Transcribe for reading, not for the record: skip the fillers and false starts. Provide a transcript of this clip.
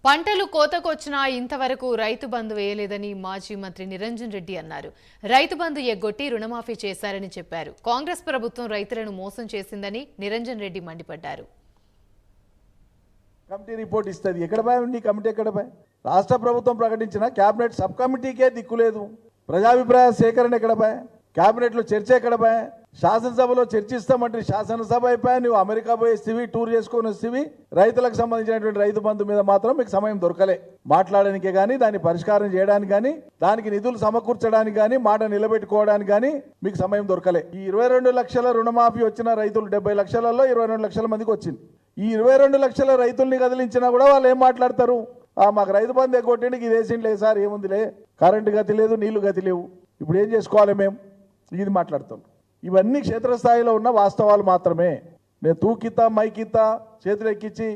పంటలు కోతకొచ్చినా ఇంతవరకు రైతు బంధు వేయలేదని మాజీ మంత్రి నిరంజన్ రెడ్డి అన్నారు. రైతు బంధు ఎగ్గొట్టి రుణమాఫీ చేశారని చెప్పారు. కాంగ్రెస్ ప్రభుత్వం రైతులను మోసం చేసిందని నిరంజన్ రెడ్డి మండిపడ్డారు. కమిటీ రిపోర్ట్ ఇస్తుంది. ఎక్కడ పోయి కమిటీ ఎక్కడ పోయి? రాష్ట్ర ప్రభుత్వం ప్రకటించిన కేబినెట్ సబ్ కమిటీకే దిక్కులేదు. ప్రజాభిప్రాయ సేకరణ ఎక్కడ పోయి? కేబినెట్లో చర్చ ఎక్కడ పోయి? శాసనసభలో చర్చిస్తామంటే శాసనసభ అయిపోయా, నువ్వు అమెరికా పోయేస్తేవి, టూర్ చేసుకొని వస్తేవి. రైతులకు సంబంధించినటువంటి రైతు బంధు మీద మాత్రం మీకు సమయం దొరకలే. మాట్లాడడానికే కానీ, దాన్ని పరిష్కారం చేయడానికి కానీ, దానికి నిధులు సమకూర్చడానికి కానీ, మాట నిలబెట్టుకోవడానికి కానీ మీకు సమయం దొరకలే. ఈ 22 లక్షల రుణమాఫీ వచ్చిన రైతులు 70 లక్షలలో 22 లక్షల మందికి వచ్చింది. ఈ 22 లక్షల రైతుల్ని కదిలించినా కూడా వాళ్ళు ఏం మాట్లాడతారు? మాకు రైతు బంధు ఎగ్గొట్టండి, ఇది వేసిండే సార్, ఏముందిలే, కరెంటు గతి లేదు, నీళ్లు గతి లేవు, ఇప్పుడు ఏం చేసుకోవాలి మేము, ఇది మాట్లాడతాం. ఇవన్నీ క్షేత్రస్థాయిలో ఉన్న వాస్తవాలు మాత్రమే. నేను తూకితా మైకితా చేతులు ఎక్కించి